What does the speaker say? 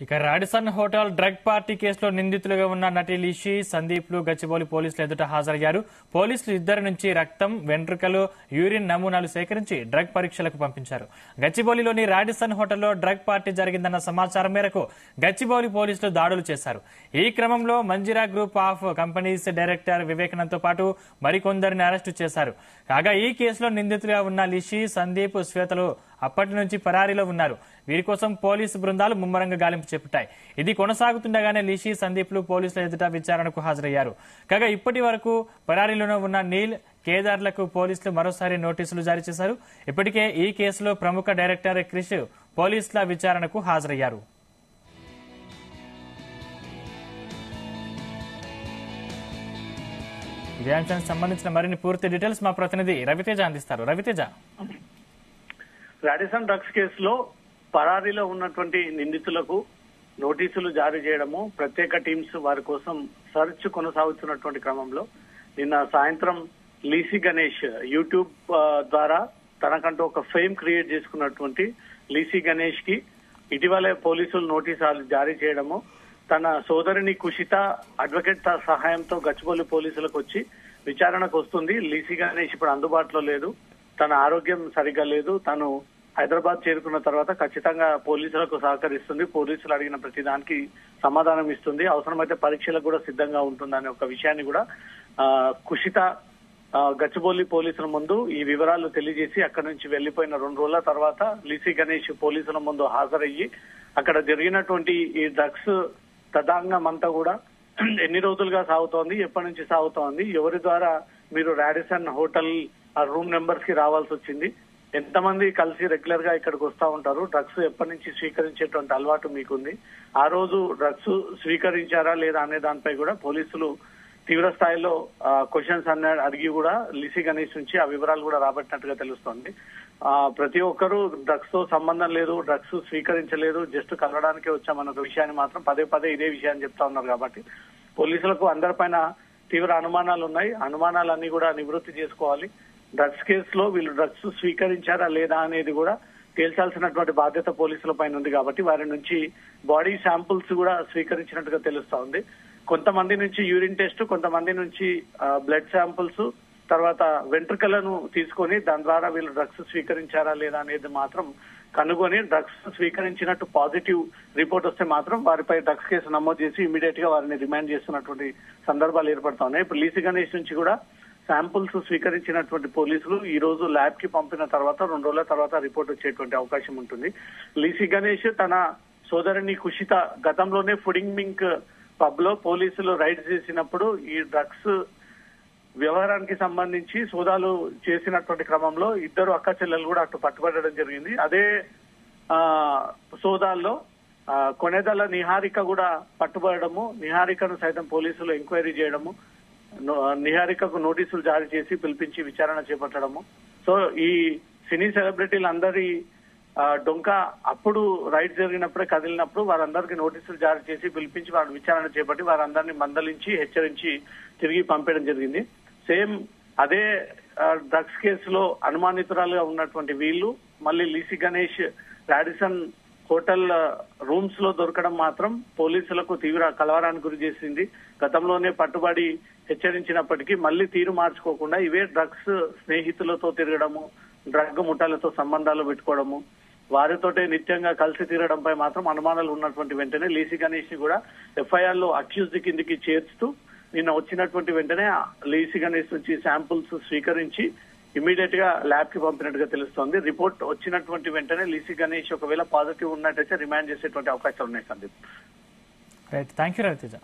ఇక Radisson hotel drug party కేసులో నిందితులుగా ఉన్న నటి లిషి, సందీప్లు గచ్చిబౌలి పోలీసులు ఎదుట హాజరయ్యారు. పోలీసులు ఇద్దరి నుంచి రక్తం, వెంట్రుకలు, యూరిన్ నమూనాలు సేకరించి డ్రగ్ పరీక్షలకు పంపించారు. గచ్చిబౌలిలోని రాడిసన్ హోటల్లో డ్రగ్ పార్టీ జరిగిందన్న సమాచారం మేరకు గచ్చిబౌలి పోలీసులు దాడులు చేశారు. ఈ క్రమంలో Manjira group of companies director వివేకానంద్తో పాటు మరికొందరిని అరెస్టు చేశారు. కాగా ఈ కేసులో నిందితులుగా ఉన్న లిషి, సందీప్, శ్వేతలు అప్పటి నుంచి పరారీలో ఉన్నారు. వీరి కోసం పోలీసు బృందాలు ముమ్మరంగా గాలింపు చేపట్టాయి. ఇది కొనసాగుతుండగానే లిషి, సందీప్లు పోలీసుల ఎదుట విచారణకు హాజరయ్యారు. కాగా ఇప్పటి వరకు పరారీలోనే ఉన్న నీల్, కేదార్లకు పోలీసులు మరోసారి నోటీసులు జారీ చేశారు. ఇప్పటికే ఈ కేసులో ప్రముఖ డైరెక్టర్ క్రిష్ పోలీసుల విచారణకు హాజరయ్యారు. ఇదే అంశానికి సంబంధించిన మరిన్ని పూర్తి డీటెయిల్స్ మా ప్రతినిధి రవితేజ అందిస్తారు. రవితేజ, రాడిసన్ డ్రగ్స్ కేసులో పరారీలో ఉన్నటువంటి నిందితులకు నోటీసులు జారీ చేయడము, ప్రత్యేక టీమ్స్ వారి కోసం సర్చ్ కొనసాగుతున్నటువంటి క్రమంలో నిన్న సాయంత్రం లీసీ గణేష్ యూట్యూబ్ ద్వారా తనకంటూ ఒక ఫేమ్ క్రియేట్ చేసుకున్నటువంటి లీసీ గణేష్ కి ఇటీవలే పోలీసులు నోటీసులు జారీ చేయడము, తన సోదరిని కుషిత అడ్వకేట్ సహాయంతో గచ్చిబౌలి పోలీసులకు వచ్చి విచారణకు వస్తుంది. లీసీ గణేష్ ఇప్పుడు అందుబాటులో లేదు, తన ఆరోగ్యం సరిగ్గా లేదు, తను హైదరాబాద్ చేరుకున్న తర్వాత ఖచ్చితంగా పోలీసులకు సహకరిస్తుంది, పోలీసులు అడిగిన ప్రతి దానికి సమాధానం ఇస్తుంది, అవసరమైతే పరీక్షలకు కూడా సిద్ధంగా ఉంటుందనే ఒక విషయాన్ని కూడా కుషిత గచ్చిబౌలి పోలీసుల ముందు ఈ వివరాలు తెలియజేసి అక్కడి నుంచి వెళ్లిపోయిన 2 రోజుల తర్వాత లీసీ గణేష్ పోలీసుల ముందు హాజరయ్యి అక్కడ జరిగినటువంటి ఈ డ్రగ్స్ తదాంగం అంతా కూడా ఎన్ని రోజులుగా సాగుతోంది, ఎప్పటి నుంచి సాగుతోంది, ఎవరి ద్వారా మీరు రాడిసన్ హోటల్ ఆ రూమ్ నెంబర్స్ కి రావాల్సి వచ్చింది, ఎంతమంది కలిసి రెగ్యులర్ గా ఇక్కడికి వస్తా ఉంటారు, డ్రగ్స్ ఎప్పటి నుంచి స్వీకరించేటువంటి అలవాటు మీకుంది, ఆ రోజు డ్రగ్స్ స్వీకరించారా లేదా అనే దానిపై కూడా పోలీసులు తీవ్ర స్థాయిలో క్వశ్చన్స్ అడిగి కూడా లీసీ గణేష్ నుంచి ఆ వివరాలు కూడా రాబట్టినట్టుగా తెలుస్తోంది. ప్రతి ఒక్కరూ డ్రగ్స్ తో సంబంధం లేదు, డ్రగ్స్ స్వీకరించలేదు, జస్ట్ కలవడానికే వచ్చామన్న ఒక విషయాన్ని మాత్రం పదే పదే ఇదే విషయాన్ని చెప్తా ఉన్నారు. కాబట్టి పోలీసులకు అందరిపైన తీవ్ర అనుమానాలు ఉన్నాయి, అనుమానాలన్నీ కూడా నివృత్తి చేసుకోవాలి. డ్రగ్స్ కేసులో వీళ్ళు డ్రగ్స్ స్వీకరించారా లేదా అనేది కూడా తేల్చాల్సినటువంటి బాధ్యత పోలీసుల పైన ఉంది. కాబట్టి వారి నుంచి బాడీ శాంపుల్స్ కూడా స్వీకరించినట్టుగా తెలుస్తా ఉంది. కొంతమంది నుంచి యూరిన్ టెస్ట్, కొంతమంది నుంచి బ్లడ్ శాంపుల్స్, తర్వాత వెంట్రుకలను తీసుకొని దాని ద్వారా వీళ్ళు డ్రగ్స్ స్వీకరించారా లేదా అనేది మాత్రం కనుగొని డ్రగ్స్ స్వీకరించినట్టు పాజిటివ్ రిపోర్ట్ వస్తే మాత్రం వారిపై డ్రగ్స్ కేసు నమోదు చేసి ఇమీడియట్ గా వారిని రిమాండ్ చేస్తున్నటువంటి సందర్భాలు ఏర్పడతా ఉన్నాయి. ఇప్పుడు లీసీ గణేష్ నుంచి కూడా శాంపుల్స్ స్వీకరించినటువంటి పోలీసులు ఈ రోజు ల్యాబ్ కి పంపిన తర్వాత 2 రోజుల తర్వాత రిపోర్ట్ వచ్చేటువంటి అవకాశం ఉంటుంది. లీసీ గణేష్ తన సోదరిని కుషిత గతంలోనే ఫుడింగ్ మింక్ పబ్ లో పోలీసులు రైడ్ చేసినప్పుడు ఈ డ్రగ్స్ వ్యవహారానికి సంబంధించి సోదాలు చేసినటువంటి క్రమంలో ఇద్దరు అక్క చెల్లెలు కూడా అటు పట్టుబడడం జరిగింది. అదే సోదాల్లో కొనేదల నిహారిక కూడా పట్టుబడము, నిహారికను సైతం పోలీసులు ఎంక్వైరీ చేయడము, నిహారికకు నోటీసులు జారీ చేసి పిలిపించి విచారణ చేపట్టడము. సో ఈ సినీ సెలబ్రిటీలందరి డొంక అప్పుడు రైడ్ జరిగినప్పుడే కదిలినప్పుడు వారందరికీ నోటీసులు జారీ చేసి పిలిపించి వారు విచారణ చేపట్టి వారందరినీ మందలించి హెచ్చరించి తిరిగి పంపడం జరిగింది. సేమ్ అదే డ్రగ్స్ కేసులో అనుమానితురాలుగా ఉన్నటువంటి వీళ్ళు మళ్ళీ లీసీ గణేష్ రాడిసన్ హోటల్ రూమ్స్ లో దొరకడం మాత్రం పోలీసులకు తీవ్ర కలవరానికి గురి చేసింది. గతంలోనే పట్టుబడి హెచ్చరించినప్పటికీ మళ్ళీ తీరు మార్చుకోకుండా ఇవే డ్రగ్స్ స్నేహితులతో తిరగడము, డ్రగ్ ముఠాలతో సంబంధాలు పెట్టుకోవడము, వారితోటే నిత్యంగా కలిసి తిరగడంపై మాత్రం అనుమానాలు ఉన్నటువంటి వెంటనే లీసీ గణేష్ ని కూడా ఎఫ్ఐఆర్ లో అక్యూజ్డ్ కిందికి చేర్చుతూ నిన్న వచ్చినటువంటి వెంటనే లీసీ గణేష్ నుంచి శాంపుల్స్ స్వీకరించి ఇమీడియట్ గా ల్యాబ్ కి పంపినట్టుగా తెలుస్తోంది. రిపోర్ట్ వచ్చినటువంటి వెంటనే లీసీ గణేష్ ఒకవేళ పాజిటివ్ ఉన్నట్టయితే రిమాండ్ చేసేటువంటి అవకాశాలు ఉన్నాయి. Sandeep, right, thank you Raviteja.